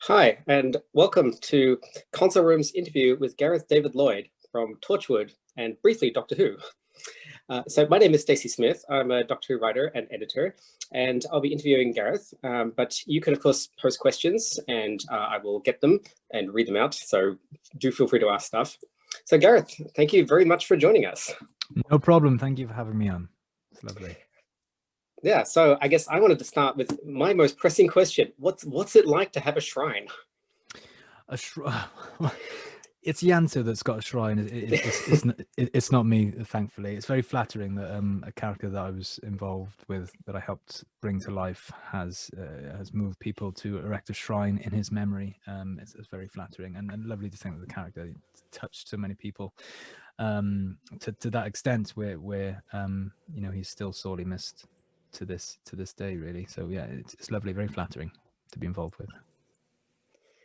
Hi, and welcome to Console Room's interview with Gareth David-Lloyd from Torchwood and briefly Doctor Who. So my name is Stacey Smith. I'm a Doctor Who writer and editor, and I'll be interviewing Gareth. But you can, of course, post questions, and I will get them and read them out. So do feel free to ask stuff. So Gareth, thank you very much for joining us. No problem. Thank you for having me on. It's lovely. Yeah, so I guess I wanted to start with my most pressing question. What's it like to have a shrine? It's Ianto that's got a shrine. It's not me, thankfully. It's very flattering that a character that I was involved with, that I helped bring to life, has moved people to erect a shrine in his memory. It's very flattering and lovely to think that the character touched so many people to that extent, where you know, he's still sorely missed to this day, really. So yeah, it's lovely, very flattering to be involved with.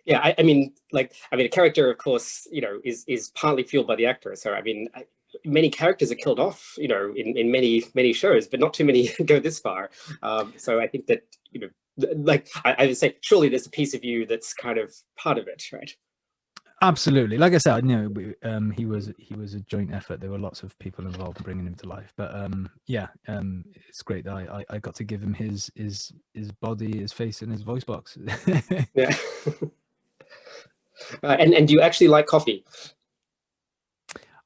Yeah, I mean, a character, of course, you know, is partly fueled by the actor. So I mean, many characters are killed off, you know, in many shows, but not too many go this far. So I think that, you know, like I would say, surely there's a piece of you that's kind of part of it, right? Absolutely. Like I said, you know, he was a joint effort. There were lots of people involved in bringing him to life. But yeah, it's great that I got to give him his body, his face, and his voice box. Yeah. And do you actually like coffee?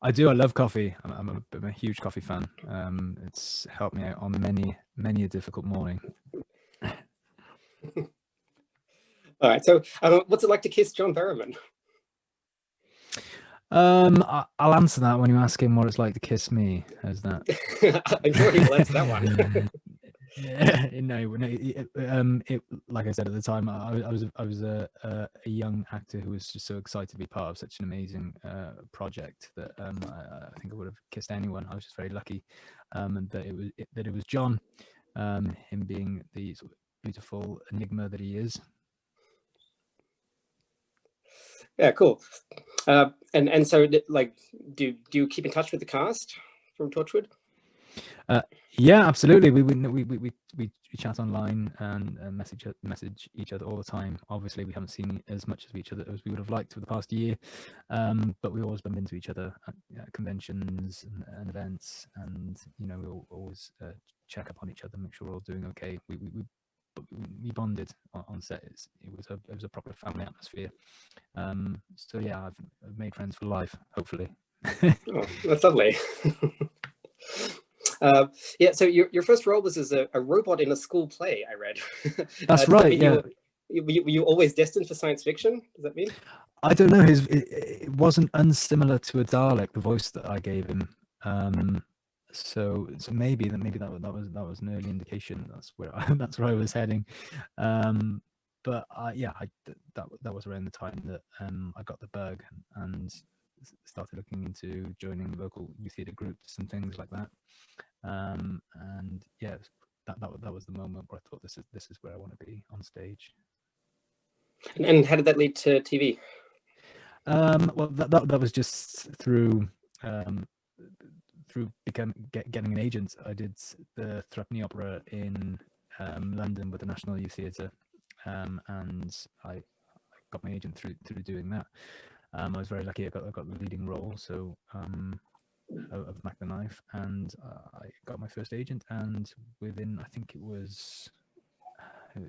I do. I love coffee. I'm a huge coffee fan. It's helped me out on many a difficult morning. All right. So what's it like to kiss John Barrowman? I'll answer that when you ask him what it's like to kiss me. How's that? I'm sure he will answer that one. No. Like I said at the time, I was a young actor who was just so excited to be part of such an amazing project that I think I would have kissed anyone. I was just very lucky, and that it was John, him being the sort of beautiful enigma that he is. Yeah, cool. And so, like, do you keep in touch with the cast from Torchwood? Yeah, absolutely. We chat online and message each other all the time. Obviously, we haven't seen as much of each other as we would have liked for the past year, but we always bump into each other at conventions and events, and you know, we'll always check up on each other, make sure we're all doing okay. We bonded on set. It was a proper family atmosphere. So yeah, I've made friends for life, hopefully. Oh, that's lovely. Yeah, so your first role was as a robot in a school play, I read. That's right. Yeah. Were you always destined for science fiction? Does that mean? I don't know. It wasn't unsimilar to a Dalek, the voice that I gave him. So maybe that was an early indication. That's where I was heading. But yeah, that was around the time that I got the bug and started looking into joining local youth theatre groups and things like that. And yeah, that was the moment where I thought this is where I want to be on stage. And how did that lead to TV? Well, that was just through getting an agent. I did the Threepenny Opera in London with the National Youth Theatre, and I got my agent through doing that. I was very lucky. I got the leading role, so of Mac the Knife, and I got my first agent. And within, I think it was a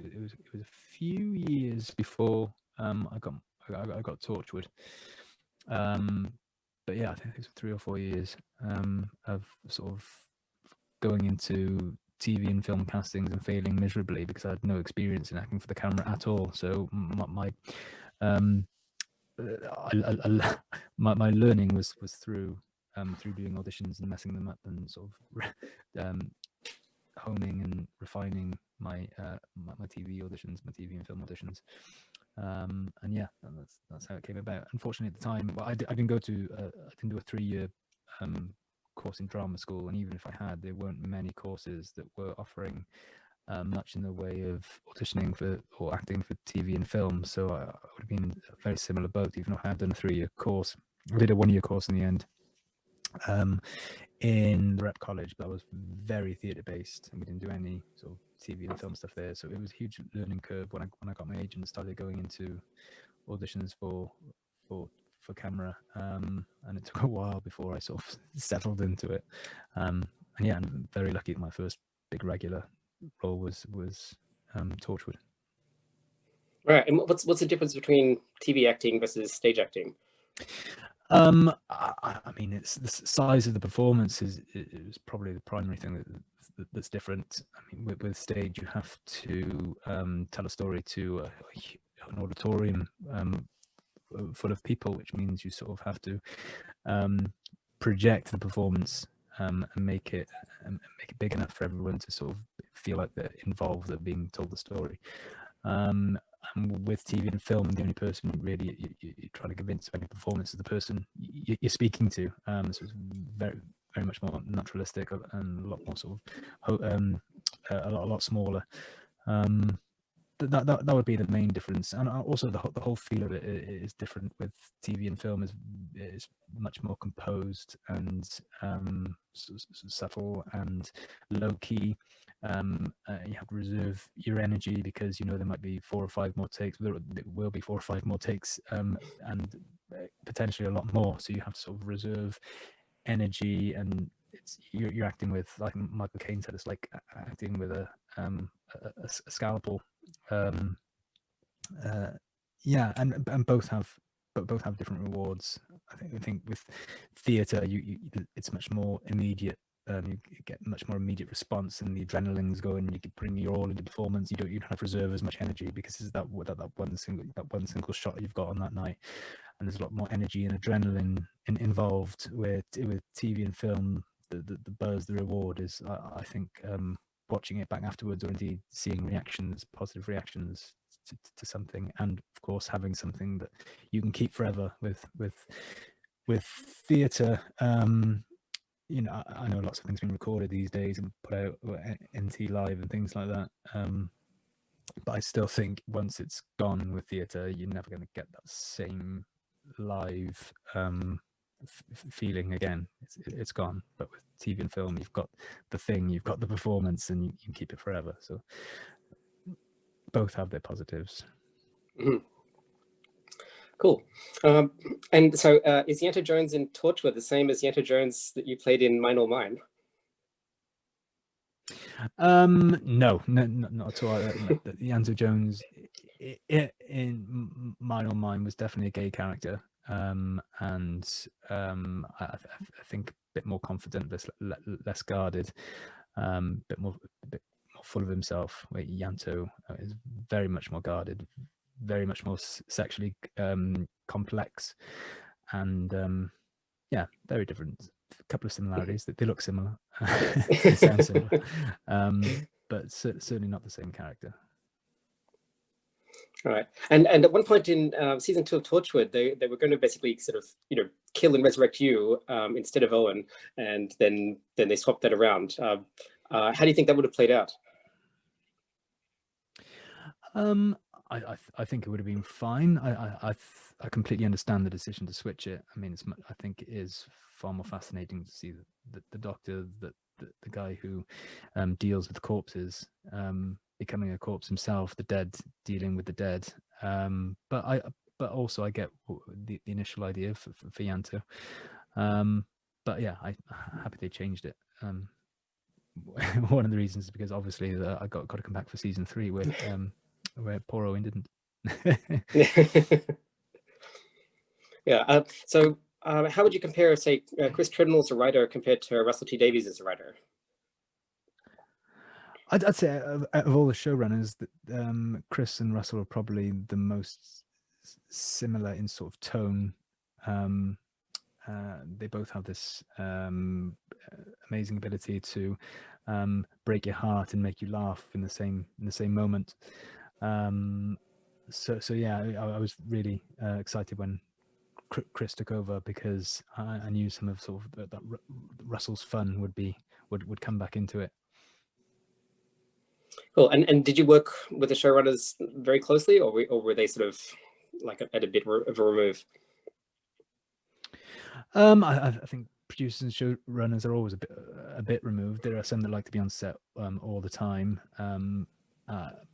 few years before I got Torchwood. But yeah, I think it was 3 or 4 years of sort of going into TV and film castings and failing miserably because I had no experience in acting for the camera at all. So my learning was through doing auditions and messing them up and sort of honing and refining my TV auditions, my TV and film auditions. And yeah, that's how it came about. Unfortunately, at the time, well, I didn't do a 3-year course in drama school, and even if I had, there weren't many courses that were offering much in the way of auditioning for or acting for TV and film. So I would have been in a very similar boat, even though I had done a 3-year course. I did a 1-year course in the end in Rep College, but I was very theatre based, and we didn't do any sort of TV and film stuff there. So it was a huge learning curve when I got my agent and started going into auditions for camera, and it took a while before I sort of settled into it. And yeah, I'm very lucky that my first big regular role was Torchwood. Right. And what's the difference between TV acting versus stage acting? I mean, it's the size of the performance is probably the primary thing that's different. I mean, with stage, you have to tell a story to an auditorium full of people, which means you sort of have to project the performance and make it big enough for everyone to sort of feel like they're involved, they're being told the story. And with TV and film, the only person really you're trying to convince by any performance is the person you're speaking to. So it's very much more naturalistic and a lot more sort of a lot smaller. That would be the main difference, and also the whole feel of it is different. With TV and film is much more composed and subtle and low key. You have to reserve your energy because you know there might be 4 or 5 more takes. There will be 4 or 5 more takes, and potentially a lot more. So you have to sort of reserve energy, and you're acting with, like Michael Caine said, it's like acting with a scalpel. Yeah, and both have different rewards. I think with theatre, it's much more immediate. You get much more immediate response, and the adrenaline's going. You can bring your all into performance. You don't have to reserve as much energy because it's that one single shot you've got on that night, and there's a lot more energy and adrenaline involved. With TV and film, the buzz, the reward is, I think, watching it back afterwards, or indeed seeing reactions, positive reactions to something, and of course having something that you can keep forever. With theatre, you know, I know lots of things being recorded these days and put out NT Live and things like that, but I still think once it's gone with theatre, you're never going to get that same live feeling again. It's gone. But with TV and film, you've got the thing, you've got the performance, and you can keep it forever. So both have their positives. Mm-hmm. Cool. And so is Ianto Jones in Torchwood the same as Ianto Jones that you played in Mine or Mine? No, not at all. Ianto Jones in Mine or Mine was definitely a gay character, and I think a bit more confident, less guarded, bit more full of himself. Where Ianto is very much more guarded, very much more sexually complex, and yeah, very different. A couple of similarities. They look similar. They sound similar, but certainly not the same character. All right. And at one point in season 2 of Torchwood, they were going to basically sort of, you know, kill and resurrect you instead of Owen, and then they swapped that around. How do you think that would have played out? I think it would have been fine. I completely understand the decision to switch it. I mean, I think it is far more fascinating to see the doctor, the guy who deals with corpses, becoming a corpse himself, the dead dealing with the dead. But also I get the initial idea for Ianto. But yeah, I'm happy they changed it. One of the reasons is because obviously I got to come back for season 3 where poor Owen didn't. Yeah. So how would you compare, say, Chris Trimble as a writer compared to Russell T Davies as a writer? I'd say out of all the showrunners, Chris and Russell are probably the most similar in sort of tone. They both have this amazing ability to break your heart and make you laugh in the same moment. So yeah, I was really excited when Chris took over because I knew some of sort of that Russell's fun would come back into it. Cool. And did you work with the showrunners very closely, or were they sort of like at a bit of a remove? I think producers and showrunners are always a bit removed. There are some that like to be on set all the time,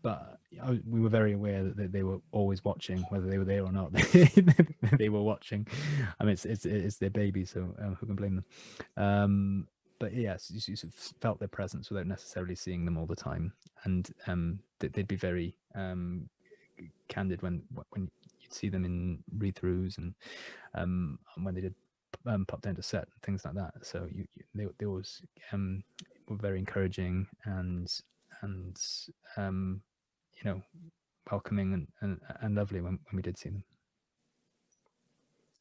but we were very aware that they were always watching, whether they were there or not. They were watching. I mean, it's their baby, so who can blame them? But yes, you sort of felt their presence without necessarily seeing them all the time, and they'd be very candid when you'd see them in read-throughs and when they did pop down to set and things like that. So they always were very encouraging and welcoming and lovely when we did see them.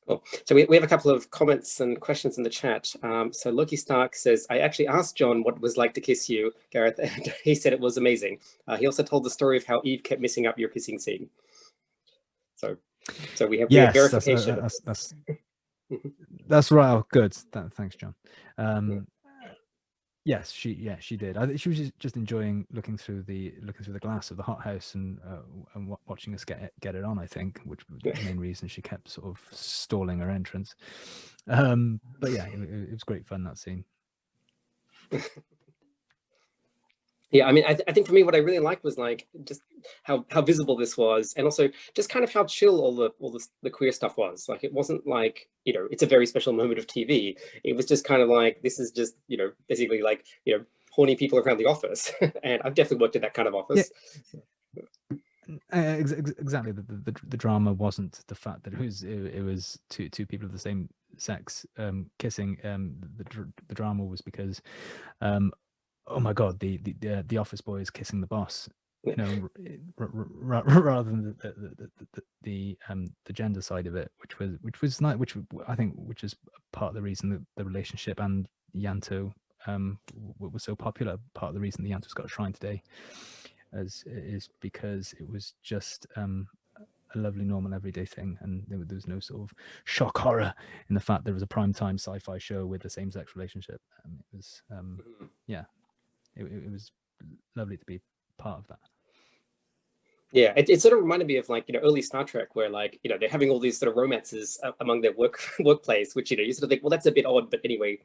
Cool. So we have a couple of comments and questions in the chat. So Loki Stark says, I actually asked John what it was like to kiss you, Gareth, and he said it was amazing. He also told the story of how Eve kept missing up your kissing scene. So we have verification. That's right. Oh, good. Thanks, John. Yes, she did. I think she was just enjoying looking through the glass of the hothouse and watching us get it on. I think, which was the main reason she kept sort of stalling her entrance. But yeah, it was great fun, that scene. Yeah, I mean, I think for me, what I really liked was like just how visible this was, and also just kind of how chill all the queer stuff was. Like, it wasn't like, it's a very special moment of TV. It was just kind of like, this is just, basically like, horny people around the office, and I've definitely worked in that kind of office. Yeah. Exactly. The drama wasn't the fact that it was two people of the same sex kissing. The drama was because oh my god, the office boy is kissing the boss, rather than the gender side of it, which was nice, which is part of the reason that the relationship and Ianto was so popular. Part of the reason the Ianto's got a shrine today is because it was just a lovely, normal, everyday thing, and there was no sort of shock horror in the fact there was a primetime sci-fi show with a same-sex relationship. It was yeah. It was lovely to be part of that. Yeah, it sort of reminded me of like, early Star Trek, where like, they're having all these sort of romances among their workplace, which, you sort of think, well, that's a bit odd, but anyway,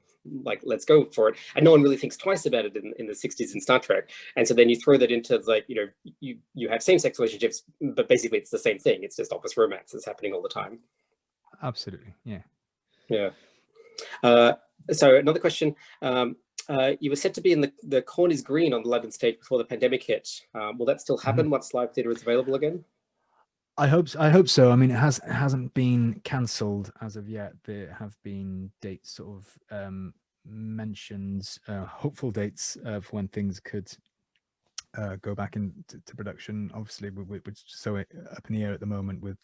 like, let's go for it. And no one really thinks twice about it in the 60s in Star Trek. And so then you throw that into like, you have same-sex relationships, but basically it's the same thing. It's just office romance that's happening all the time. Absolutely, yeah. Yeah. So another question. You were set to be in the Corn is Green on the London stage before the pandemic hit. Will that still happen once live theatre is available again? I hope so. I mean, it hasn't been cancelled as of yet. There have been dates sort of mentioned, hopeful dates for when things could go back into production. Obviously, we're so up in the air at the moment with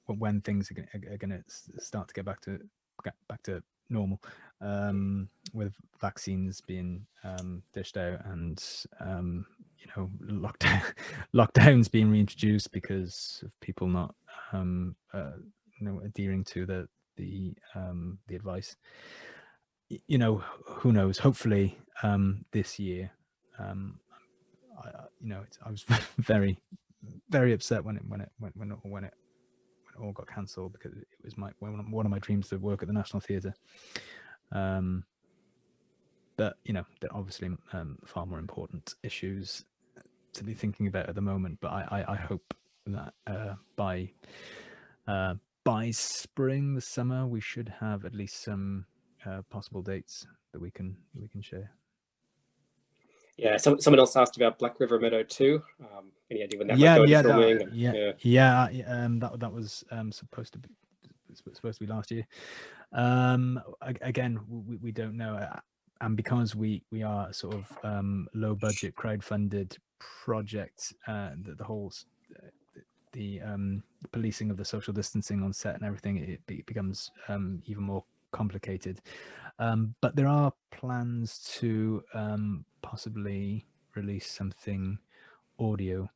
when things are going to start to get back to normal, with vaccines being dished out and lockdowns being reintroduced because of people not adhering to the advice. Who knows? Hopefully this year. I was very, very upset when it all got cancelled, because it was one of my dreams to work at the National Theatre. But there are obviously far more important issues to be thinking about at the moment. But I hope that by spring, the summer, we should have at least some possible dates that we can share. Yeah, someone else asked about Black River Meadow 2. Any idea when that might go into filming? That was supposed to be last year. Again, we don't know, and because we are sort of low budget crowdfunded project, the whole the policing of the social distancing on set and everything, it becomes even more complicated. But there are plans to possibly release something audio,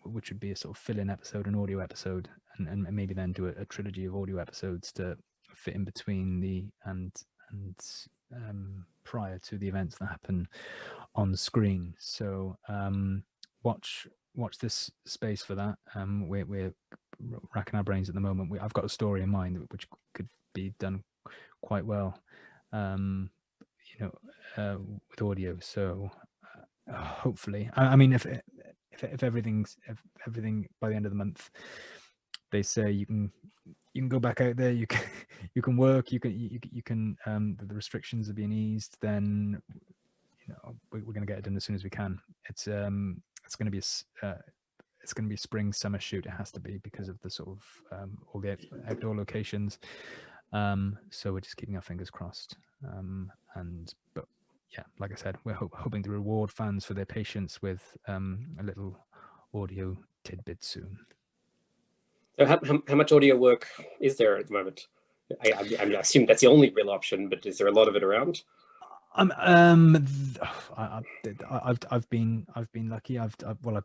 which would be a sort of fill-in episode, an audio episode, and maybe then do a trilogy of audio episodes to fit in between prior to the events that happen on the screen. So watch this space for that. We're racking our brains at the moment. I've got a story in mind which could be done quite well, with audio. So hopefully, I mean, if everything by the end of the month, they say you can go back out there, you can work, you can the restrictions are being eased, then we're going to get it done as soon as we can. It's going to be it's going to be spring summer shoot. It has to be because of the sort of all the outdoor locations. So we're just keeping our fingers crossed. But yeah, like I said, we're hoping to reward fans for their patience with a little audio tidbit soon. So how much audio work is there at the moment? I assume that's the only real option, but is there a lot of it around? I've been lucky. I've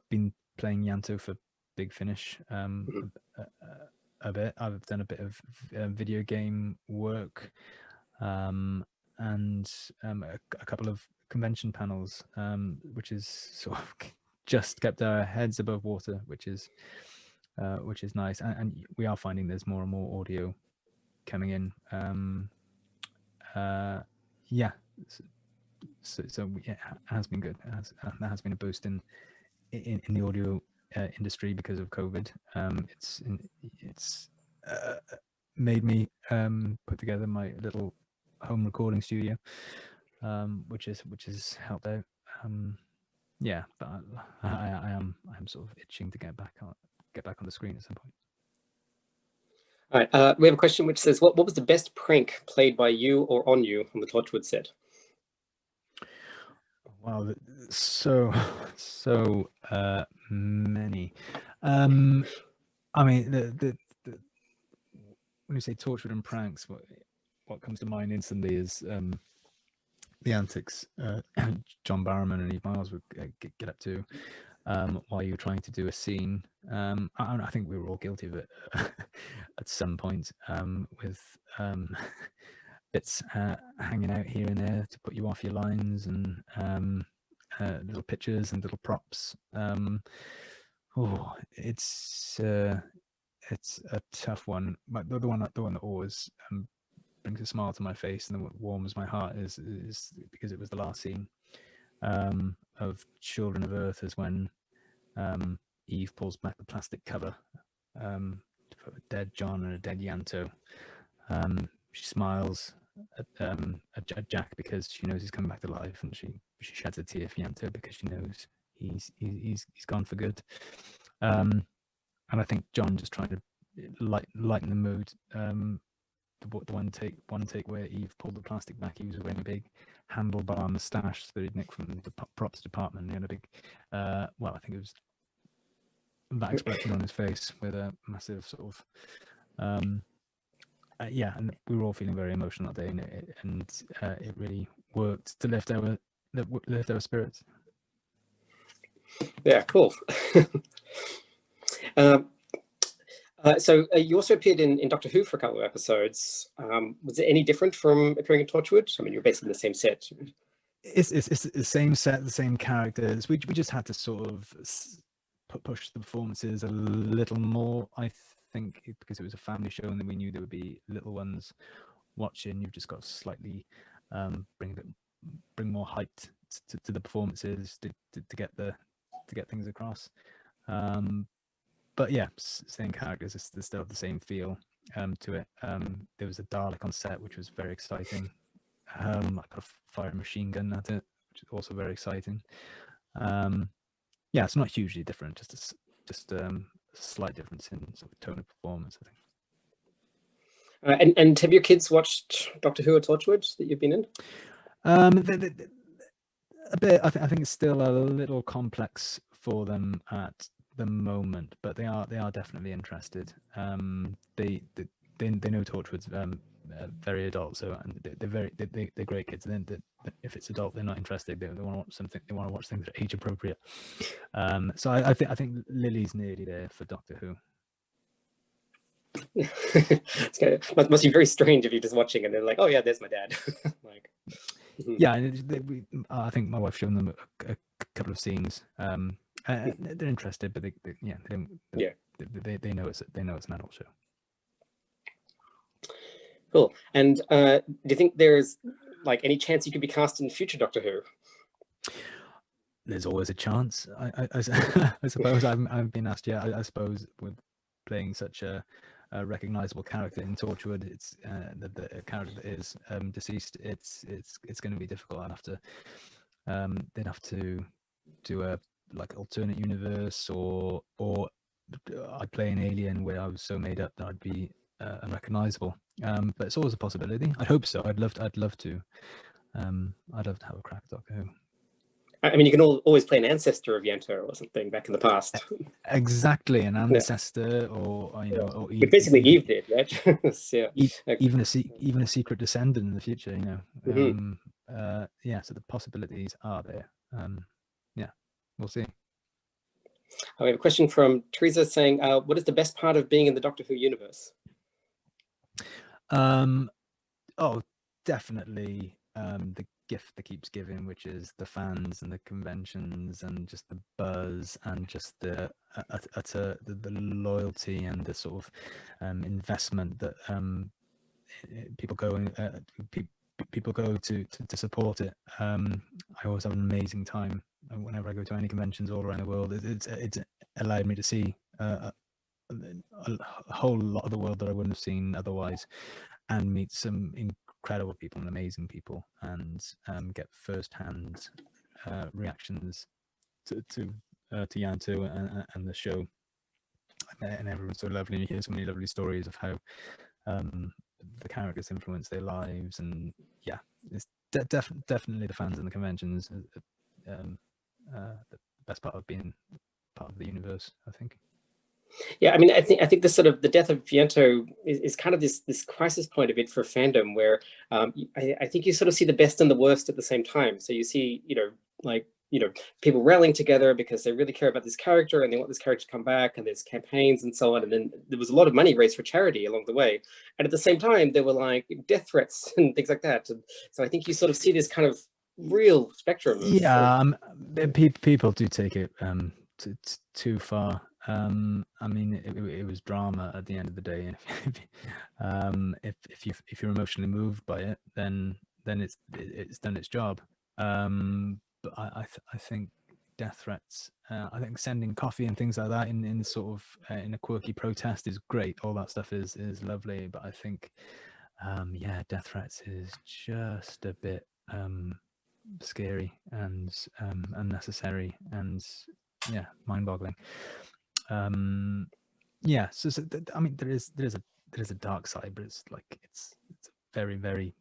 been playing Ianto for Big Finish a bit. I've done a bit of video game work, and a couple of convention panels, which is sort of just kept our heads above water, which is nice. And we are finding there's more and more audio coming in. Yeah. So yeah, it has been good. There has been a boost in the audio industry because of COVID. It's made me put together my little home recording studio, which has helped out. Yeah, but I'm sort of itching to get back on the screen at some point. All right, we have a question which says, what was the best prank played by you or on you on the Torchwood set? Wow, so many. I mean, the when you say Torchwood and pranks, what comes to mind instantly is the antics John Barrowman and Eve Miles would get up to while you were trying to do a scene. I think we were all guilty of it at some point, with bits hanging out here and there to put you off your lines, and little pictures and little props. It's a tough one. But the one that always brings a smile to my face and what warms my heart is because it was the last scene of Children of Earth, is when Eve pulls back the plastic cover for a dead John and a dead Ianto. She smiles at Jack because she knows he's coming back to life, and she sheds a tear for Ianto because she knows he's gone for good. And I think John just trying to lighten the mood. The one take where Eve pulled the plastic back, he was wearing a big handlebar moustache that he'd nicked from the props department. He had a big, I think it was that expression on his face with a massive sort of, yeah, and we were all feeling very emotional that day, and it really worked to lift our spirits. Yeah, cool. So you also appeared in Doctor Who for a couple of episodes. Was it any different from appearing in Torchwood? I mean, you're basically in the same set. It's the same set, the same characters. We just had to sort of push the performances a little more, I think, because it was a family show, and then we knew there would be little ones watching. You've just got to slightly bring more height to the performances to get things across. But yeah, same characters. There's still the same feel to it. There was a Dalek on set, which was very exciting. I got a fire machine gun at it, which is also very exciting. Yeah, it's not hugely different, just a slight difference in sort of tone of performance, I think. And have your kids watched Doctor Who or Torchwood that you've been in? A bit. I think it's still a little complex for them at the moment, but they are definitely interested. They know Torchwood's very adult, so they're great kids. Then if it's adult, they're not interested. They want to watch something. They want to watch things that are age appropriate. So I think Lily's nearly there for Doctor Who. Must be very strange if you're just watching and they're like, oh yeah, there's my dad. Like, yeah, and I think my wife showed them a couple of scenes. They're interested, but they don't. yeah, They know it's an adult show. cool. And do you think there's like any chance you could be cast in future Doctor Who? There's always a chance. I suppose I've been asked. Yeah, I suppose with playing such a recognizable character in Torchwood, it's the character that is deceased. It's going to be difficult. They'd have to do a like alternate universe, or I'd play an alien where I was so made up that I'd be unrecognizable. But it's always a possibility. I hope so. I'd love to. I'd love to have a crack at Doctor Who. I mean, you can always play an ancestor of Ianto or something back in the past. Exactly, an ancestor, or or basically Eve did, right? Yeah. Even a secret descendant in the future, yeah. So the possibilities are there. Yeah, we'll see. I have a question from Teresa saying, "What is the best part of being in the Doctor Who universe?" Oh, definitely the gift that keeps giving, which is the fans and the conventions and just the buzz and just the loyalty and the sort of investment that people go to support it. I always have an amazing time whenever I go to any conventions all around the world. It's allowed me to see a whole lot of the world that I wouldn't have seen otherwise, and meet some incredible people and amazing people, and get first-hand reactions to Ianto and the show. And everyone's so lovely, and you hear so many lovely stories of how the characters influence their lives. And yeah, it's definitely the fans and the conventions the best part of being part of the universe, I think. Yeah, I mean, I think the sort of the death of Ianto is kind of this crisis point of it for fandom, where I think you sort of see the best and the worst at the same time. So you see, people rallying together because they really care about this character and they want this character to come back, and there's campaigns and so on. And then there was a lot of money raised for charity along the way. And at the same time, there were like death threats and things like that. And so I think you sort of see this kind of real spectrum. People do take it too far. I mean, it was drama at the end of the day, and if you're emotionally moved by it, then it's done its job. But I think death threats, I think sending coffee and things like that in sort of in a quirky protest is great. All that stuff is lovely, but I think death threats is just a bit scary and unnecessary, and mind-boggling. So I mean, there is a dark side, but it's a very, very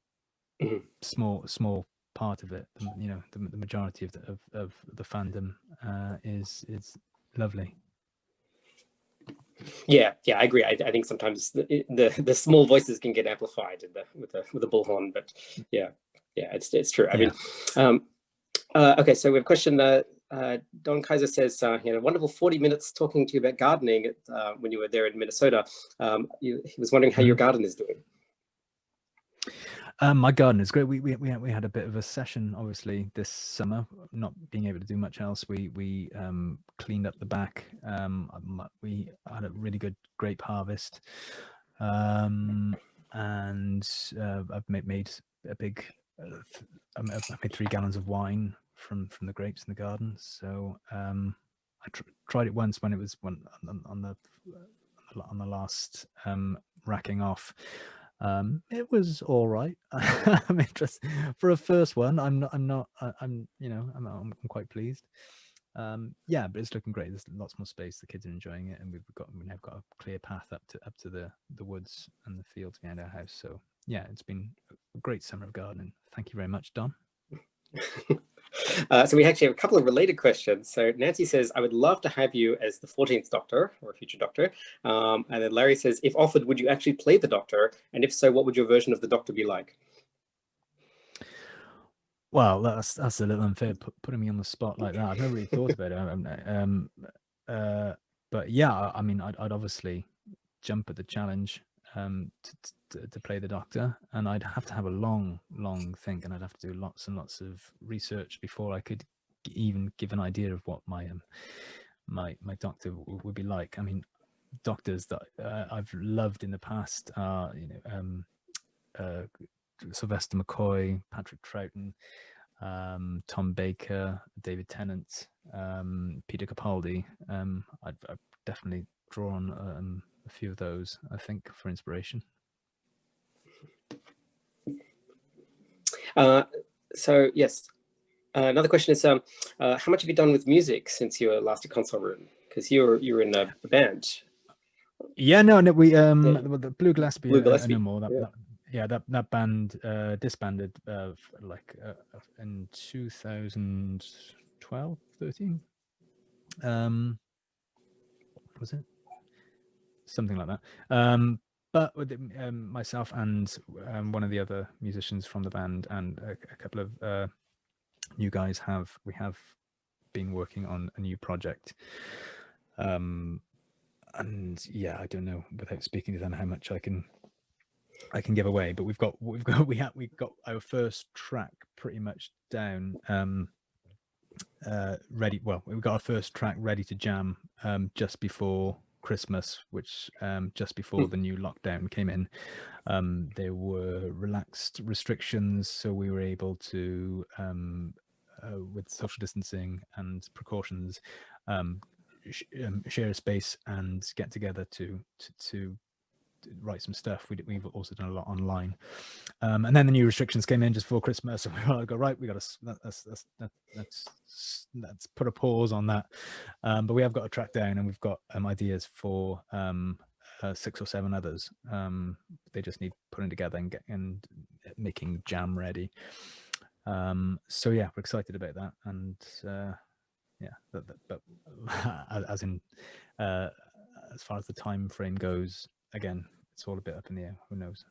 small part of it. The majority of the fandom is lovely. Yeah, I agree. I think sometimes the small voices can get amplified with the bullhorn, but yeah, it's true. I mean, okay, so we have a question. Don Kaiser says, wonderful 40 minutes talking to you about gardening when you were there in Minnesota. He was wondering how your garden is doing. My garden is great. We had a bit of a session, obviously, this summer, not being able to do much else. We cleaned up the back. We had a really good grape harvest, and I've made a big. I made 3 gallons of wine from the grapes in the garden. So I tried it once when it was on the last racking off. It was all right. I'm interested for a first one. I'm quite pleased. But it's looking great. There's lots more space. The kids are enjoying it, and we've now got a clear path up to the woods and the fields behind our house. So yeah, it's been a great summer of gardening. Thank you very much, Don. So we actually have a couple of related questions. So Nancy says, I would love to have you as the 14th Doctor or future Doctor. And then Larry says, if offered, would you actually play the Doctor? And if so, what would your version of the Doctor be like? Well, that's a little unfair, putting me on the spot like that. I've never really thought about it. But yeah, I mean, I'd obviously jump at the challenge to play the Doctor, and I'd have to have a long think, and I'd have to do lots and lots of research before I could even give an idea of what my Doctor would be like. I mean, Doctors that I've loved in the past are, Sylvester McCoy, Patrick Troughton, Tom Baker, David Tennant, Peter Capaldi. I've definitely drawn a few of those, I think, for inspiration. So yes, another question is, how much have you done with music since you were last at Console Room? Because you were in a band. Yeah, no, we the Blue Gillespie, Blue Gillespie. no more. That band disbanded in 2012, 13. Was it something like that? But with myself and one of the other musicians from the band and a couple of new guys we have been working on a new project. And yeah, I don't know, without speaking to them, how much I can give away. But we got our first track pretty much down, ready. Well, we got our first track ready to jam just before Christmas, which just before the new lockdown came in. There were relaxed restrictions, so we were able to, with social distancing and precautions, share a space and get together to write some stuff. We've also done a lot online, and then the new restrictions came in just before Christmas, and we were like, right, we got to let's put a pause on that. But we have got a track down, and we've got ideas for 6 or 7 others. They just need putting together and making jam ready. So yeah, we're excited about that, and yeah, but as in as far as the time frame goes, again, it's all a bit up in the air. Who knows?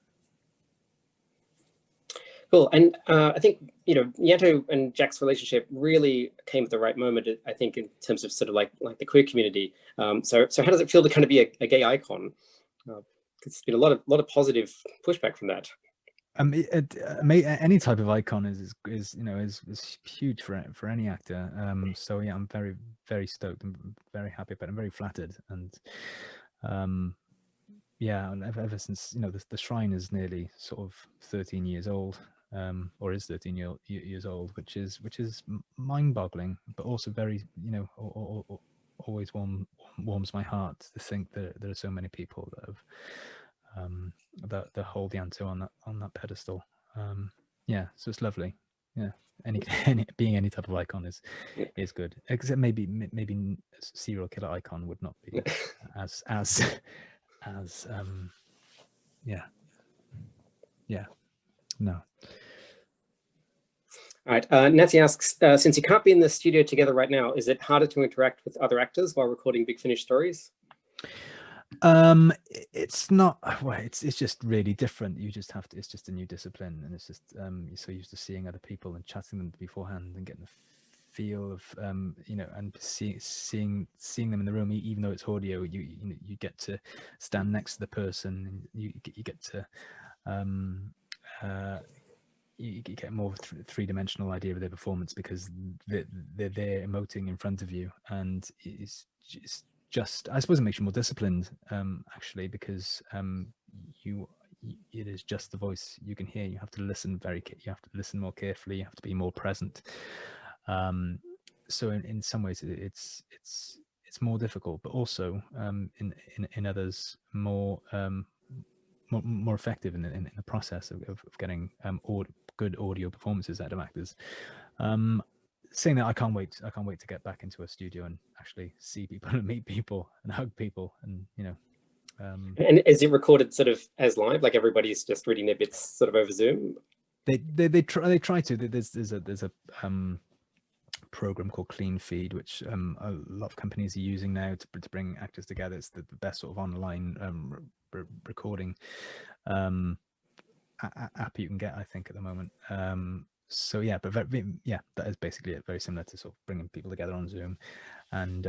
Cool. And I think, Ianto and Jack's relationship really came at the right moment, I think, in terms of sort of like the queer community. So how does it feel to kind of be a gay icon? It's been a lot of positive pushback from that. Any type of icon is huge for any actor. So yeah, I'm very, very stoked and very happy about it. I'm very flattered, and yeah, ever since the shrine is nearly sort of 13 years old, or is 13 years old, which is mind-boggling, but also very always warms my heart to think that there are so many people that have that hold Ianto on that pedestal. Yeah, so it's lovely. Yeah, being any type of icon is good, except maybe serial killer icon would not be as no. All right. Nancy asks, since you can't be in the studio together right now, is it harder to interact with other actors while recording Big Finish stories? It's not. Well, it's just really different. You just have to. It's just a new discipline, and it's just you're so used to seeing other people and chatting them beforehand and getting the feel of and seeing them in the room, even though it's audio. You get to stand next to the person, and you get to you get more of a three-dimensional idea of their performance because they're there emoting in front of you, and it's just I suppose it makes you more disciplined, actually, because it is just the voice you can hear. You have to listen you have to listen more carefully. You have to be more present. So in some ways it's more difficult, but also in others more effective in the process of getting good audio performances out of actors. Saying that, I can't wait to get back into a studio and actually see people and meet people and hug people, and and is it recorded sort of as live, like everybody's just reading their bits sort of over Zoom? They try to. There's a program called Clean Feed, which a lot of companies are using now to bring actors together. It's the best sort of online recording app you can get, I think, at the moment. So yeah, but that is basically it. Very similar to sort of bringing people together on Zoom, and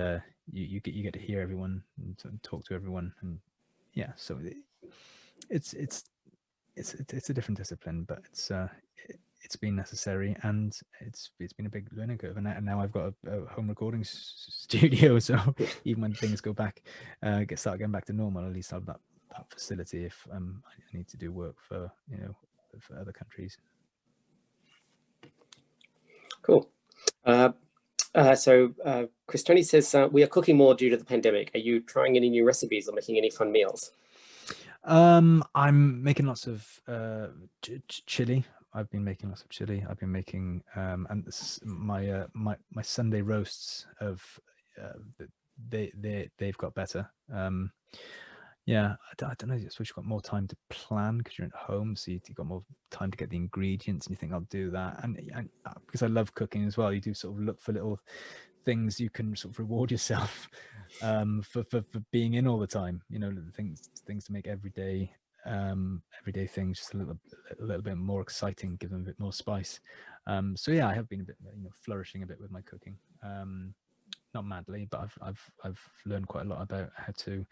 you get to hear everyone and talk to everyone, and yeah, so it's a different discipline, but it's been necessary, and it's been a big learning curve. And now I've got a home recording studio, so even when things go back, start getting back to normal, at least I've that facility if I need to do work for for other countries. Cool. Chris Tony says, we are cooking more due to the pandemic. Are you trying any new recipes or making any fun meals? I'm making lots of chili. I've been making lots of chili. I've been making and my Sunday roasts of they've got better. Yeah, I don't know. I suppose you've got more time to plan because you're at home, so you've got more time to get the ingredients, and you think I'll do that. And because I love cooking as well, you do sort of look for little things you can sort of reward yourself for being in all the time. Things to make everyday things just a little bit more exciting, give them a bit more spice. So yeah, I have been a bit flourishing a bit with my cooking. Not madly, but I've learned quite a lot about how to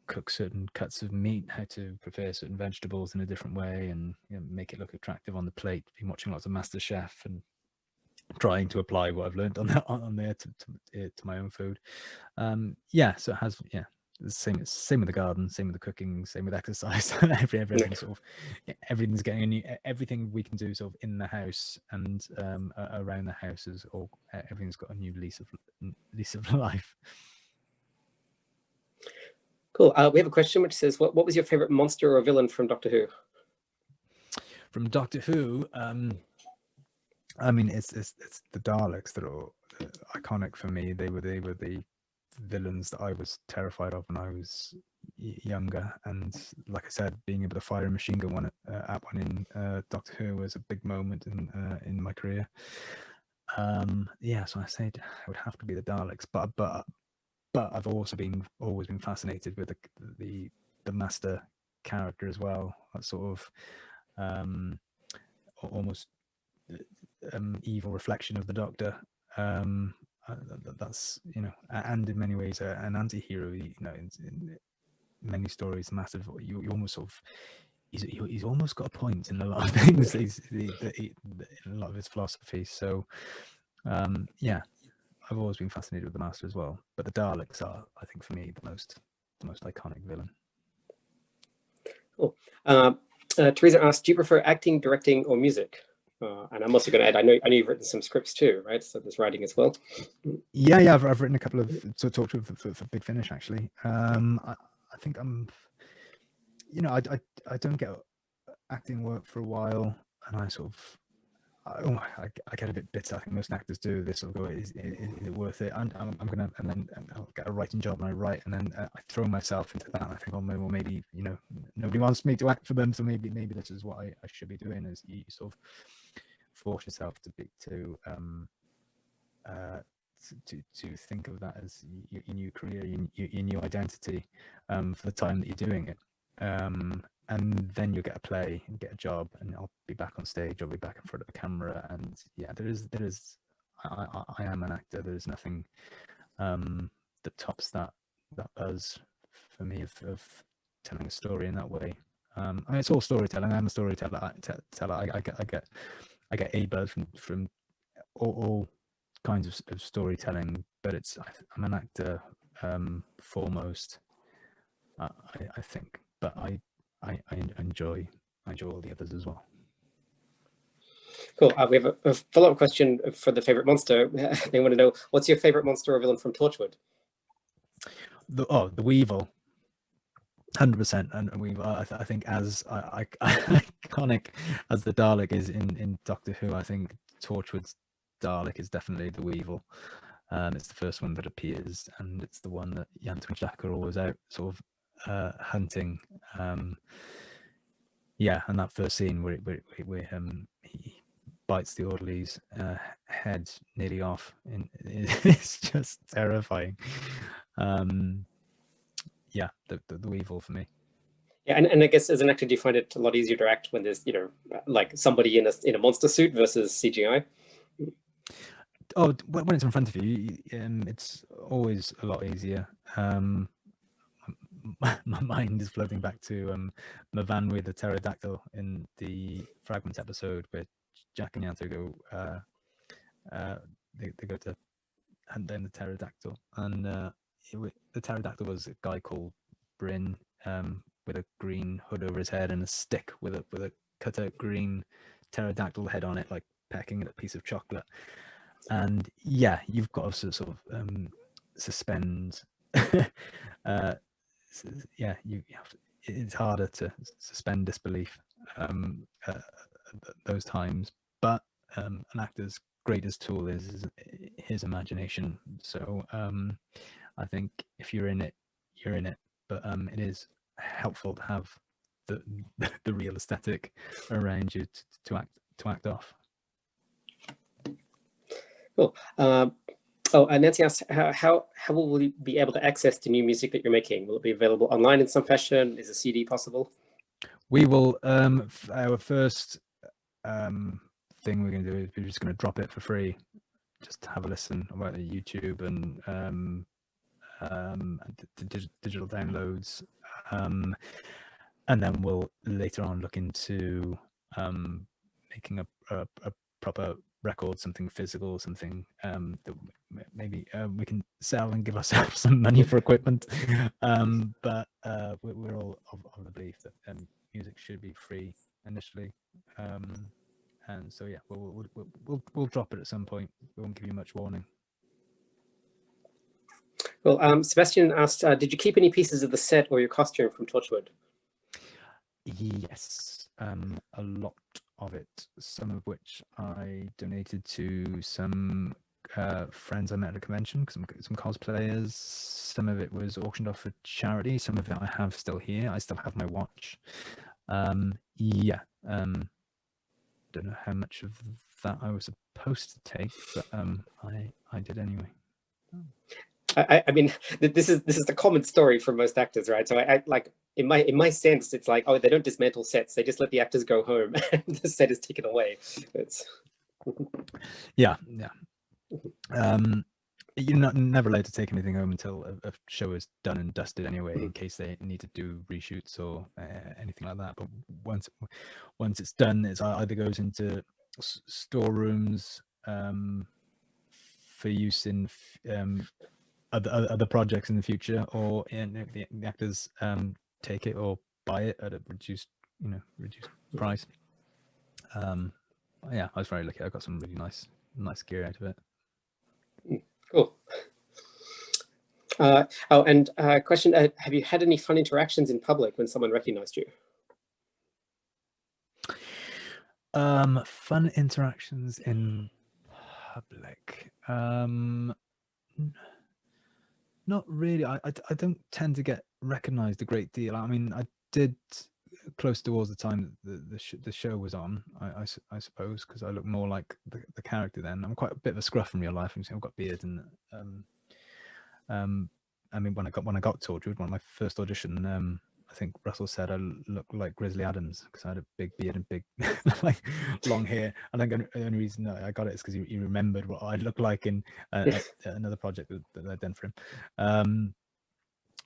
cook certain cuts of meat, how to prepare certain vegetables in a different way, and make it look attractive on the plate. Been watching lots of MasterChef and trying to apply what I've learned on there to my own food. Yeah, so it has, yeah, the same with the garden, same with the cooking, same with exercise. Everything sort of, everything's getting a new, everything we can do sort of in the house and around the houses, or everything's got a new lease of life. Cool. We have a question which says, what was your favorite monster or villain from Doctor Who? From Doctor Who, I mean, it's the Daleks that are iconic for me. They were the villains that I was terrified of when I was younger, and like I said, being able to fire a machine gun at one in Doctor Who was a big moment in my career. Yeah, so I said it would have to be the Daleks, but I've also always been fascinated with the Master character as well. That sort of almost evil reflection of the Doctor. That's and in many ways an anti-hero. In many stories, massive. You almost sort of he's almost got a point in a lot of things. In a lot of his philosophy. So yeah, I've always been fascinated with the Master as well. But the Daleks are, I think, for me, the most iconic villain. Cool. Teresa asked, do you prefer acting, directing, or music? And I'm also going to add, I know you've written some scripts too, right? So there's writing as well. Yeah, I've written a couple of Torchwood for Big Finish actually. I think I'm, I don't get acting work for a while, and I sort of, I get a bit bitter. I think most actors do. They sort of go, is it worth it? And I'm gonna, and then I'll get a writing job and I write, and then I throw myself into that. And I think, well, maybe nobody wants me to act for them, so maybe this is what I should be doing. Is you sort of force yourself to think of that as your new career, your new identity for the time that you're doing it. And then you'll get a play and get a job, and I'll be back on stage, I'll be back in front of the camera, and yeah, there is I am an actor. There's nothing that tops that buzz for me of telling a story in that way. I mean, it's all storytelling. I'm a storyteller. I get a buzz from all kinds of storytelling, but I'm an actor foremost, I think, but I enjoy all the others as well. Cool. We have a follow-up question for the favorite monster. They want to know, what's your favorite monster or villain from Torchwood? The Weevil. 100%, and Weevil. I think as iconic as the Dalek is in Doctor Who, I think Torchwood's Dalek is definitely the Weevil. It's the first one that appears, and it's the one that Ianto and Jack are always out sort of hunting. Yeah, and that first scene where he bites the orderly's head nearly off, and it's just terrifying. Yeah, the Weevil for me. Yeah, and I guess as an actor, do you find it a lot easier to act when there's like somebody in a monster suit versus CGI? Oh, when it's in front of you, it's always a lot easier. my mind is floating back to Mavanwi the pterodactyl in the Fragment episode where Jack and Ianto go they go to hunt down the pterodactyl, and the pterodactyl was a guy called Bryn, with a green hood over his head and a stick with a cut out green pterodactyl head on it, like pecking at a piece of chocolate. And yeah, you've got to sort of suspend. Yeah, you have to, it's harder to suspend disbelief those times, but an actor's greatest tool is his imagination. So I think if you're in it, you're in it. But it is helpful to have the real aesthetic around you to act off. Cool. And Nancy asked, how will we be able to access the new music that you're making? Will it be available online in some fashion? Is a CD possible? We will. Our first thing we're going to do is we're just going to drop it for free. Just have a listen about YouTube and digital downloads, and then we'll later on look into making a proper record, something physical, something that maybe we can sell and give ourselves some money for equipment. But we're all of the belief that music should be free initially, and so yeah, we'll drop it at some point. We won't give you much warning. Well, Sebastian asked, did you keep any pieces of the set or your costume from Torchwood? Yes, a lot of it, some of which I donated to some friends I met at a convention, some cosplayers. Some of it was auctioned off for charity. Some of it I have still here. I still have my watch. Yeah, don't know how much of that I was supposed to take, but I did anyway. I mean, this is the common story for most actors, right? So I like in my sense, it's like, oh, they don't dismantle sets; they just let the actors go home, and the set is taken away. It's yeah. You're never allowed to take anything home until a show is done and dusted anyway, in case they need to do reshoots or anything like that. But once it's done, it either goes into storerooms for use in other projects in the future, or the actors take it or buy it at a reduced price. Yeah, I was very lucky. I got some really nice gear out of it. Cool. And question, have you had any fun interactions in public when someone recognized you? Fun interactions in public. Not really. I don't tend to get recognized a great deal. I mean, I did close towards the time that the show was on, I suppose, because I look more like the character then. I'm quite a bit of a scruff in real life. I've got beard, and I mean, when I got Torchwood, one of my first audition, I think Russell said I looked like Grizzly Adams because I had a big beard and big like long hair. I think the only reason I got it is because he remembered what I looked like in another project that I'd done for him.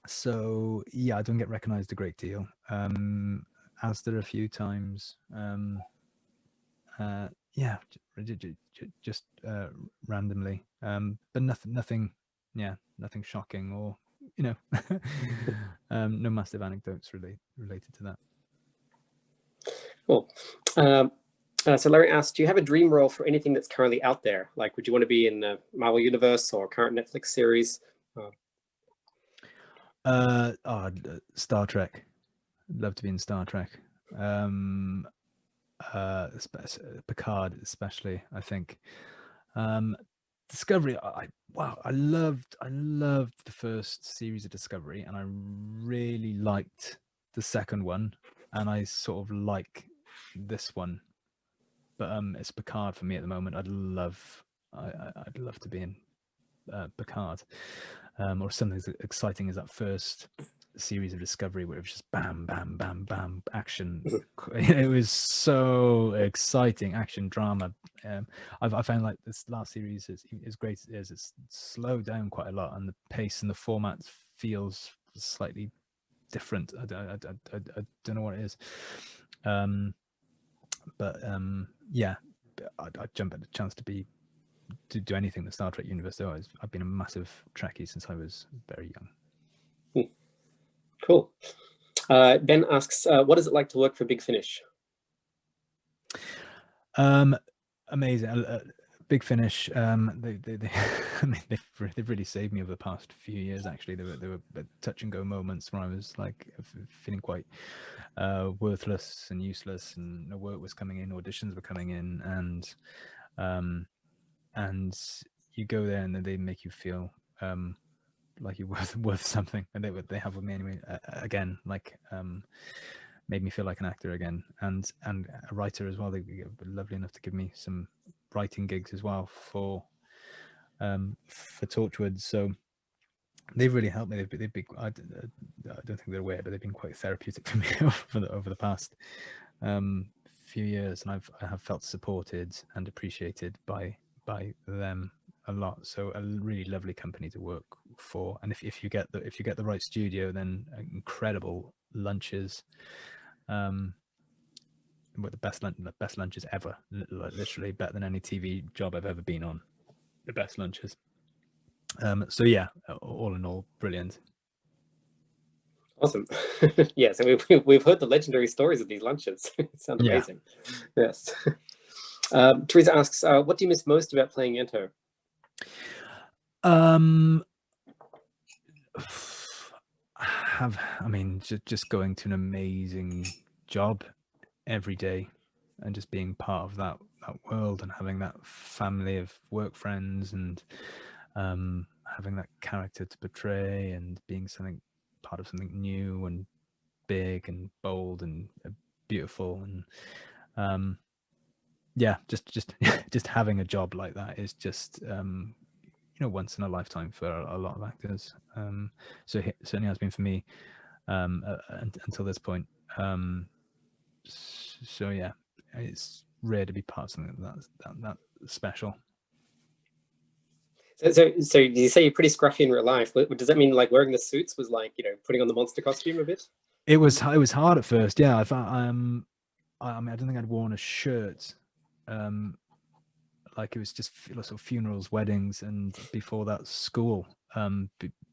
So yeah, I don't get recognized a great deal. Asda a few times. Yeah, just randomly. But nothing shocking or no massive anecdotes related to that. Cool. So Larry asked, do you have a dream role for anything that's currently out there? Like, would you want to be in the Marvel Universe or current Netflix series? Star Trek. I'd love to be in Star Trek. Picard especially, I think. Discovery, I loved the first series of Discovery, and I really liked the second one, and I sort of like this one, but it's Picard for me at the moment. I'd love to be in Picard, or something as exciting as that first series of Discovery, where it was just bam bam bam bam action. It was so exciting, action drama. I found like this last series is great as it's slowed down quite a lot, and the pace and the format feels slightly different. I don't know what it is. Yeah, I'd jump at the chance to do anything in the Star Trek universe. Though I've been a massive Trekkie since I was very young. Cool. Ben asks, what is it like to work for Big Finish? Amazing. Big Finish. They I mean, they've really saved me over the past few years. Actually, there were touch and go moments where I was like feeling quite worthless and useless, and no work was coming in, auditions were coming in, and you go there and then they make you feel like you're worth something, and they have with me anyway. Again, like made me feel like an actor again, and a writer as well. They were lovely enough to give me some writing gigs as well for Torchwood. So they've really helped me. They've been, I don't think they're aware, but they've been quite therapeutic for me over the past few years, and I have felt supported and appreciated by them a lot. So a really lovely company to work for, and if you get the right studio, then incredible lunches. With the best lunches ever, literally better than any TV job I've ever been on. The best lunches. So yeah, all in all, brilliant. Awesome. Yes, and we've heard the legendary stories of these lunches. It sounds amazing. Yeah. Yes. Teresa asks, what do you miss most about playing Ianto? Just going to an amazing job every day and just being part of that world and having that family of work friends and having that character to portray and being part of something new and big and bold and beautiful, and just having a job like that is just once in a lifetime for a lot of actors. So it certainly has been for me until this point. So yeah, it's rare to be part of something that special. So you say you're pretty scruffy in real life. Does that mean like wearing the suits was like, putting on the monster costume a bit? It was hard at first. Yeah, I don't think I'd worn a shirt. Like it was just lots of funerals, weddings, and before that school.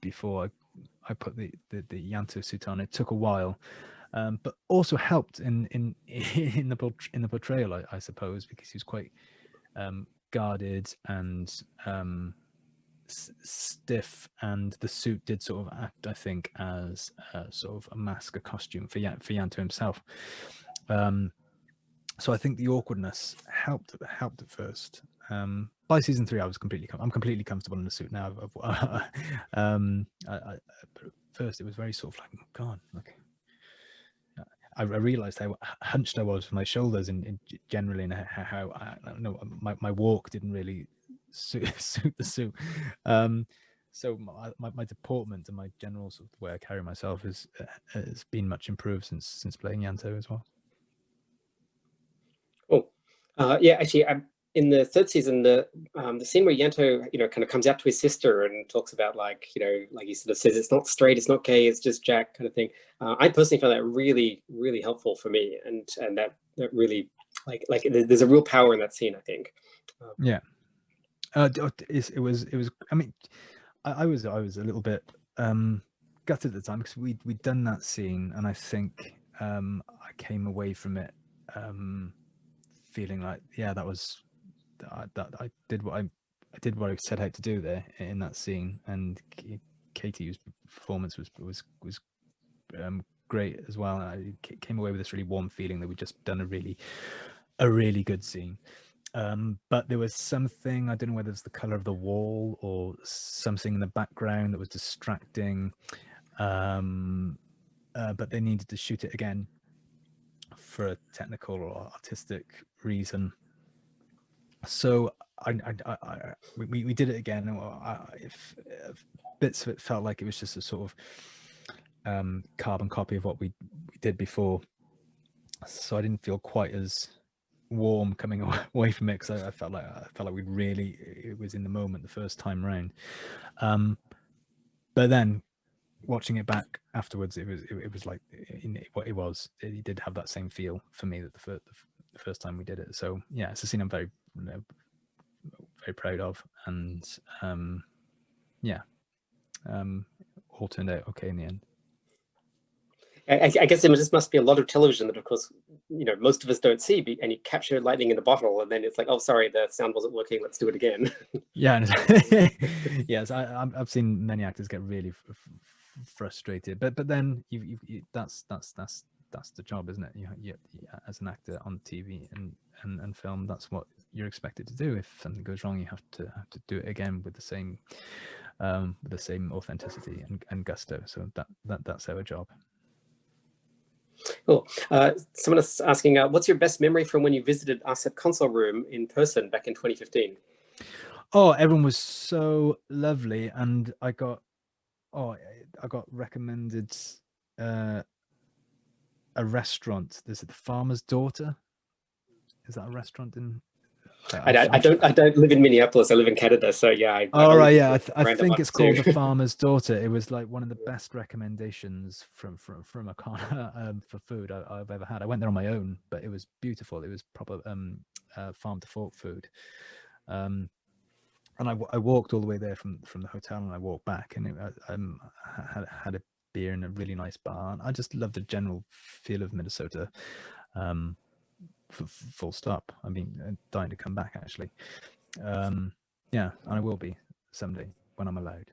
Before I put the Ianto suit on, it took a while, but also helped in the portrayal, I suppose, because he was quite guarded and stiff, and the suit did sort of act, I think, as sort of a mask, a costume for Ianto himself. So I think the awkwardness helped at first. By season 3, I'm completely comfortable in the suit now. At first, it was very sort of like, oh God, like I realized how hunched I was with my shoulders and generally, and how I don't know, my walk didn't really suit the suit. So my deportment and my general sort of way I carry myself has been much improved since playing Ianto as well. Cool. Yeah, actually, in the 3rd season, the scene where Ianto, kind of comes out to his sister and talks about like he sort of says it's not straight, it's not gay, it's just Jack kind of thing. I personally found that really, really helpful for me, and that really like there's a real power in that scene, I think. Yeah. It was. I mean, I was a little bit gutted at the time because we'd done that scene, and I think I came away from it feeling like, yeah, that I did what I set out to do there in that scene, and Katie's performance was great as well. I came away with this really warm feeling that we'd just done a really good scene. But there was something, I don't know whether it's the color of the wall or something in the background that was distracting. But they needed to shoot it again for a technical or artistic reason. So we did it again. If bits of it felt like it was just a sort of carbon copy of what we did before. So I didn't feel quite as warm coming away from it, because I felt like it was in the moment the first time round. But then watching it back afterwards, it was like it did have that same feel for me that the first time we did it. So yeah, it's a scene I'm very very proud of, and yeah, all turned out okay in the end. I guess there just must be a lot of television that, of course, most of us don't see, and you capture lightning in a bottle, and then it's like, oh, sorry, the sound wasn't working. Let's do it again. Yeah, yes, I've seen many actors get really frustrated, but then you that's the job, isn't it? You as an actor on TV and film, that's what you're expected to do. If something goes wrong, you have to do it again with the same authenticity and gusto. So that's our job. Cool. Someone is asking, what's your best memory from when you visited us at Console Room in person back in 2015? Oh, everyone was so lovely, and I got recommended a restaurant. Is it the Farmer's Daughter? Is that a restaurant in? I don't live in Minneapolis. I live in Canada, so yeah. Right, yeah. I think it's called the Farmer's Daughter. It was like one of the best recommendations from a corner for food I've ever had. I went there on my own, but it was beautiful. It was proper farm to fork food. And I walked all the way there from the hotel, and I walked back, and I had a beer in a really nice bar. And I just loved the general feel of Minnesota. Full stop. I mean, dying to come back, actually. Yeah, and I will be someday when I'm allowed.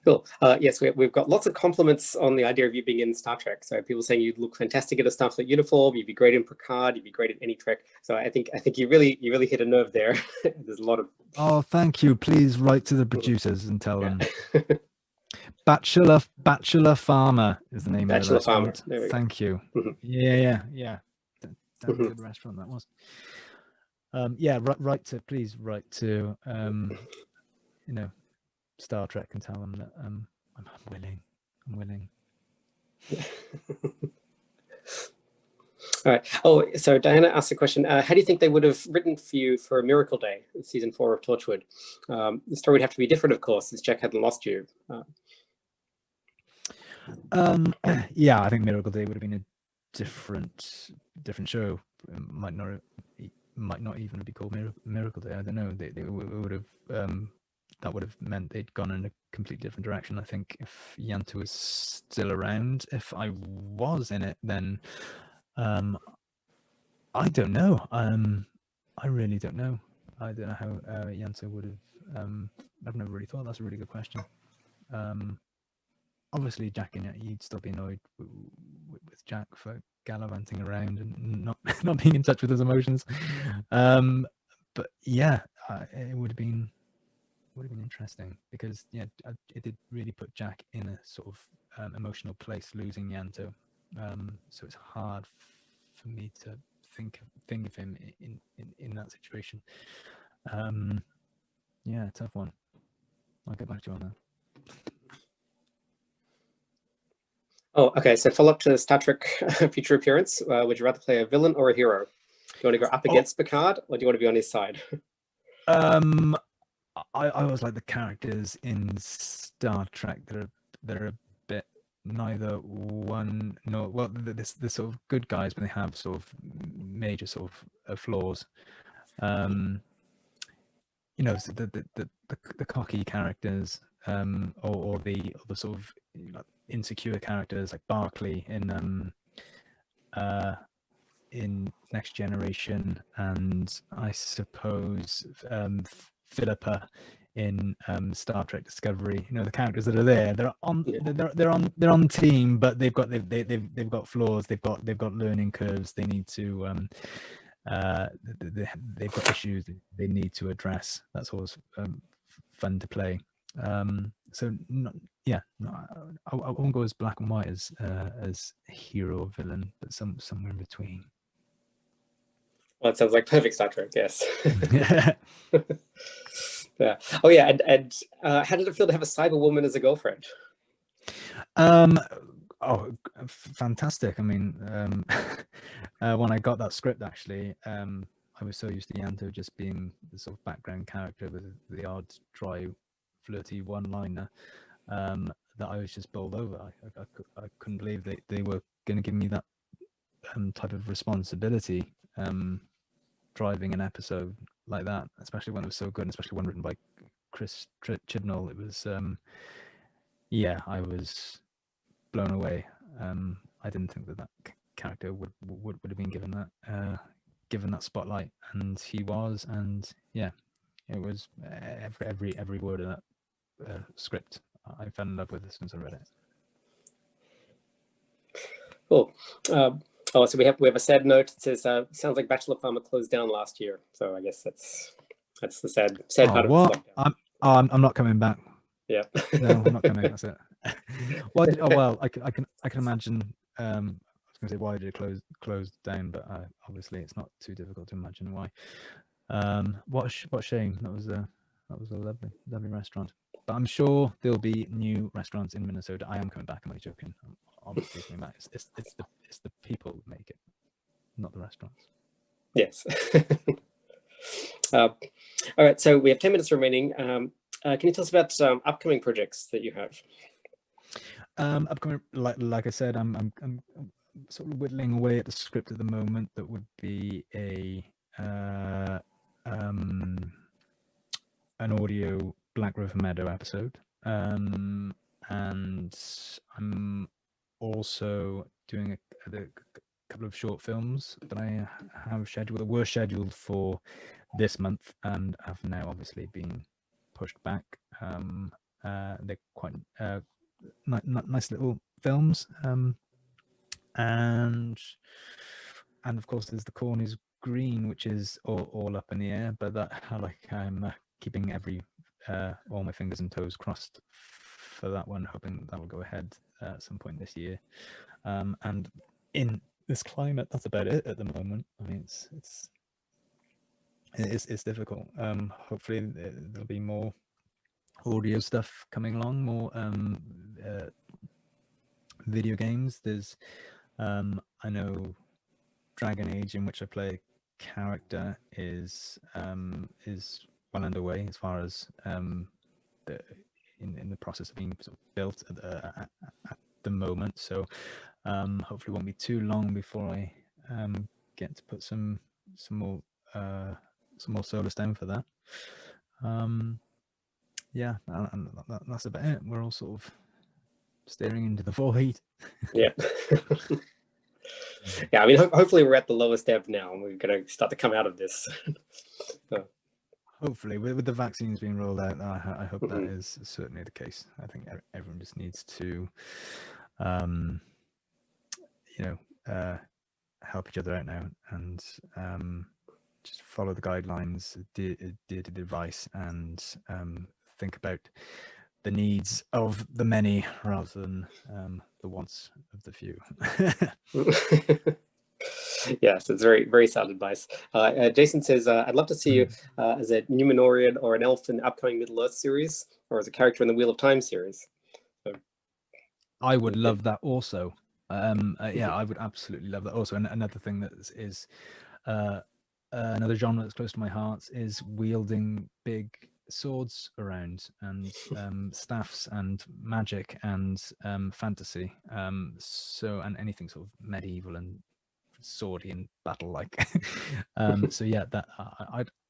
Cool. Yes, we've got lots of compliments on the idea of you being in Star Trek. So people saying you'd look fantastic in a Starfleet uniform, you'd be great in Picard, you'd be great in any Trek. So I think you really hit a nerve there. There's a lot of. Oh, thank you. Please write to the producers and tell them. Bachelor Farmer is the name of the restaurant. Thank you. Yeah. Damn good restaurant that was. Yeah, please write to Star Trek and tell them that I'm willing. All right. Oh, so Diana asked a question. How do you think they would have written for you for Miracle Day, season 4 of Torchwood? The story would have to be different, of course, since Jack hadn't lost you. Yeah, I think Miracle Day would have been a different show. It might not even be called Miracle Day. I don't know. They would have that would have meant they'd gone in a completely different direction. I think if Ianto was still around, if I was in it, then I don't know. I really don't know. I don't know how Ianto would have. I've never really thought. That's a really good question. Obviously, Jack and you'd still be annoyed with Jack for gallivanting around and not being in touch with his emotions. But yeah, it would have been interesting because it did really put Jack in a sort of emotional place losing Ianto. So it's hard for me to think of him in that situation. Yeah, tough one. I'll get back to you on that. Oh, okay. So follow up to Star Trek future appearance. Would you rather play a villain or a hero? Do you want to go up against Picard, or do you want to be on his side? I always like the characters in Star Trek that are a bit neither one nor well. They're sort of good guys, but they have sort of major sort of flaws. The cocky characters, or the sort of insecure characters like Barclay in Next Generation, and I suppose Philippa in Star Trek Discovery. The characters that are there, they're on team, but they've got flaws. They've got learning curves. They need to they've got issues they need to address. That's always fun to play. So I won't go as black and white as hero or villain, but somewhere in between. Well, it sounds like perfect Star Trek. Yes. Yeah. Oh yeah, and how did it feel to have a cyber woman as a girlfriend? Fantastic. I mean, when I got that script, actually, I was so used to Ianto just being the sort of background character with the odd dry, flirty one-liner, that I was just bowled over. I couldn't believe they were going to give me that type of responsibility, driving an episode like that, especially when it was so good, and especially when written by Chris Chibnall. It was, yeah, I was blown away. I didn't think that character would have been given that spotlight, and he was. And yeah, it was every word of that script I fell in love with as soon as I read it. Cool. Oh, so we have a sad note. It says, sounds like Bachelor Farmer closed down last year. So I guess that's the sad part of this lockdown. I'm not coming back. Yeah. No, I'm not coming. That's it. Well, I can imagine. I was going to say, why did it close down? But obviously, it's not too difficult to imagine why. What a shame. That was a lovely restaurant. But I'm sure there'll be new restaurants in Minnesota. I am coming back. I'm only joking. I'm obviously coming back. It's the people who make it, not the restaurants. Yes. All right. So we have 10 minutes remaining. Can you tell us about upcoming projects that you have? Upcoming, like I said, I'm sort of whittling away at the script at the moment. That would be an audio Black River Meadow episode, and I'm also doing a couple of short films that I have scheduled, that were scheduled for this month and have now obviously been pushed back. They're quite nice little films, and of course there's The Corn is Green, which is all up in the air, but that I'm keeping all my fingers and toes crossed for that one, hoping that will go ahead at some point this year. And in this climate, that's about it at the moment. I mean, it's difficult. Hopefully there'll be more audio stuff coming along, more video games. There's I know Dragon Age, in which I play a character, is well underway as far as in the process of being sort of built at the moment. So hopefully it won't be too long before I get to put some more solus down for that. Yeah, and that's about it. We're all sort of staring into the void. Yeah. Yeah, I mean, hopefully we're at the lowest ebb now, and we're going to start to come out of this. So. Hopefully, with the vaccines being rolled out, I hope that is certainly the case. I think everyone just needs to, help each other out now, and just follow the guidelines, adhere to the advice, and think about the needs of the many rather than the wants of the few. Yes, it's very, very sound advice. Jason says, I'd love to see you as a Numenorian or an elf in the upcoming Middle-earth series, or as a character in the Wheel of Time series. So, I would love that also. Yeah, I would absolutely love that also. And another thing that is another genre that's close to my heart is wielding big swords around, and staffs, and magic, and fantasy. So, and anything sort of medieval and swordy and battle like. So yeah, that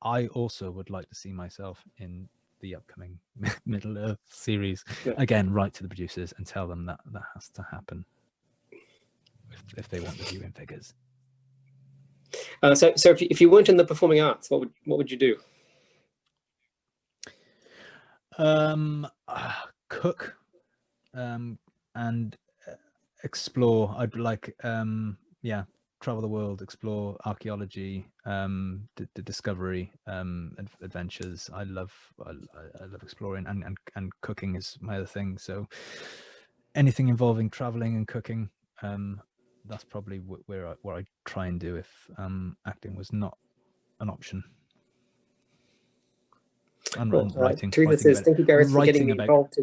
I also would like to see myself in the upcoming Middle Earth series. Yeah. Again, write to the producers and tell them that has to happen if they want the viewing figures. So if you weren't in the performing arts, what would you do? Cook, and explore. I'd like travel the world, explore archaeology, the discovery, adventures. I love exploring, and cooking is my other thing. So anything involving traveling and cooking, that's probably where I try and do if acting was not an option. And writing. Teresa says, thank you, Gareth, for getting me involved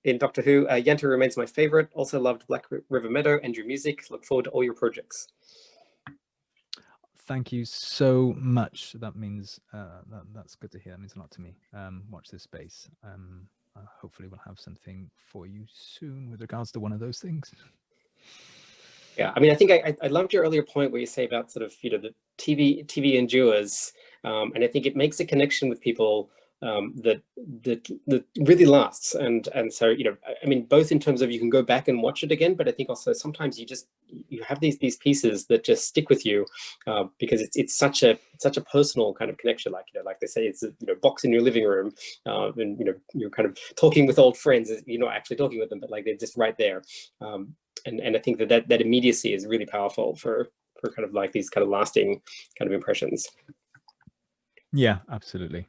in Doctor Who. Ianto remains my favorite. Also loved Black River Meadow and your music. Look forward to all your projects. thank you so much. That means that's good to hear. That means a lot to me. Watch this space. Hopefully we'll have something for you soon with regards to one of those things. Yeah, I mean, I think I loved your earlier point where you say about sort of, the TV endures, and I think it makes a connection with people that really lasts. And so, I mean, both in terms of you can go back and watch it again, but I think also sometimes you have these pieces that just stick with you because it's such a personal kind of connection. Like they say, it's a box in your living room, and you're kind of talking with old friends. You're not actually talking with them, but like they're just right there. And I think that immediacy is really powerful for kind of like these kind of lasting kind of impressions. Yeah, absolutely.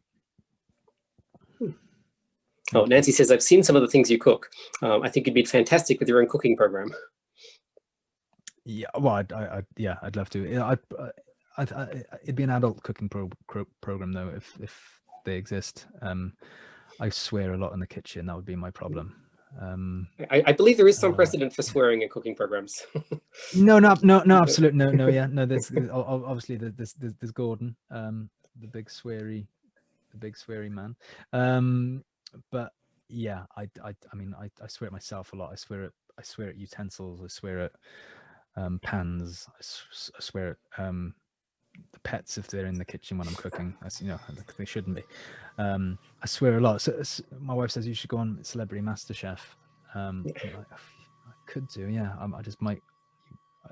Oh, Nancy says, I've seen some of the things you cook. I think you'd be fantastic with your own cooking program. Yeah, well, I'd love to. It'd be an adult cooking program though, if they exist. I swear a lot in the kitchen. That would be my problem. I believe there is some precedent for swearing in cooking programs. No, absolutely no. Yeah, no. There's obviously there's Gordon, the big sweary man. But yeah, I mean, I swear at myself a lot. I swear at utensils. I swear at pans. I swear at the pets if they're in the kitchen when I'm cooking. As they shouldn't be. I swear a lot. So my wife says you should go on Celebrity MasterChef. I could do, yeah. I just might.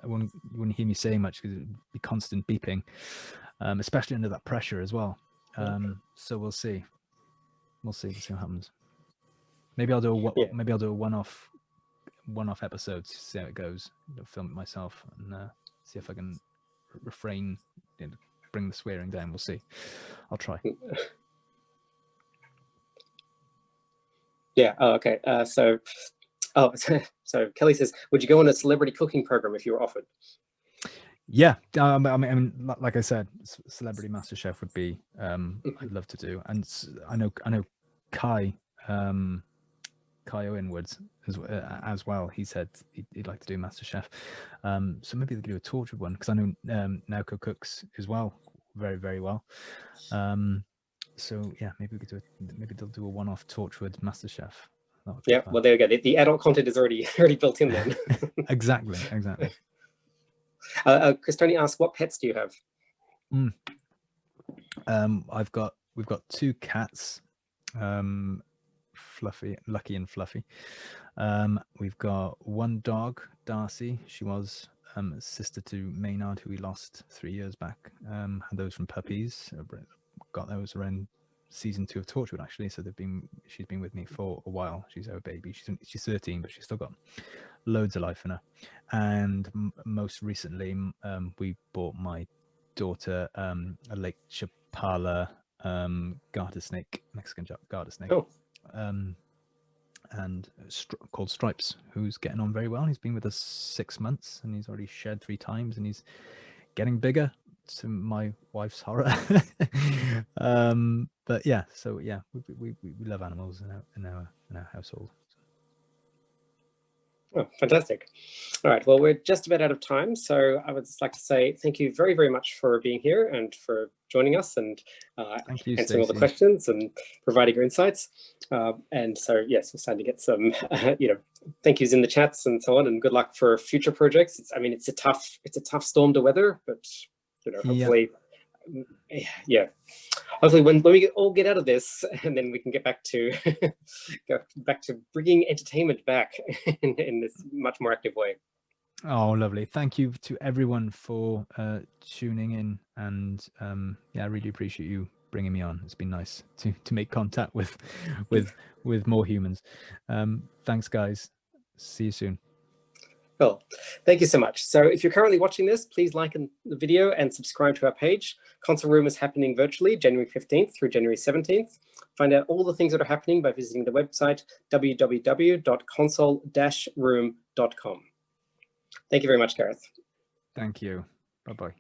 You wouldn't hear me say much because it would be constant beeping, especially under that pressure as well. So we'll see. We'll see what happens. Maybe I'll do a one-off episode to see how it goes. Film it myself and see if I can refrain, bring the swearing down. We'll see. I'll try. Yeah. Oh, okay. So Kelly says, would you go on a celebrity cooking program if you were offered? Yeah, I mean, like I said, Celebrity MasterChef would be. I'd love to do, and I know Kai Owen would as well. He said he'd like to do MasterChef. So maybe they could do a Torchwood one because I know Naoko cooks as well very, very well. So yeah, maybe they'll do a one-off Torchwood MasterChef. Yeah, well, there you go. The adult content is already built in then. Exactly. Chris Tony asks, what pets do you have? We've got two cats, Lucky and Fluffy. We've got one dog, Darcy. She was sister to Maynard, who we lost 3 years back. Had those from puppies. Got those around season 2 of Torchwood, actually. So she's been with me for a while. She's our baby. She's 13, but she's still got loads of life in her. And most recently, we bought my daughter a Lake Chapala garter snake, Mexican garter snake. Oh. And called Stripes, who's getting on very well. He's been with us 6 months and he's already shed 3 times and he's getting bigger, to my wife's horror. But yeah, so yeah, we love animals in our household. Oh, fantastic. All right, well, we're just about out of time, so I would just like to say thank you very, very much for being here and for joining us and answering all the questions and providing your insights. And so, yes, we're starting to get some, thank yous in the chats and so on, and good luck for future projects. It's a tough storm to weather, but hopefully, yeah. Hopefully, when we all get out of this, and then we can get back to bringing entertainment back in this much more active way. Oh, lovely! Thank you to everyone for tuning in, and yeah, I really appreciate you bringing me on. It's been nice to make contact with more humans. Thanks, guys. See you soon. Cool. Thank you so much. So if you're currently watching this, please like the video and subscribe to our page. Console Room is happening virtually January 15th through January 17th. Find out all the things that are happening by visiting the website www.console-room.com. Thank you very much, Gareth. Thank you. Bye-bye.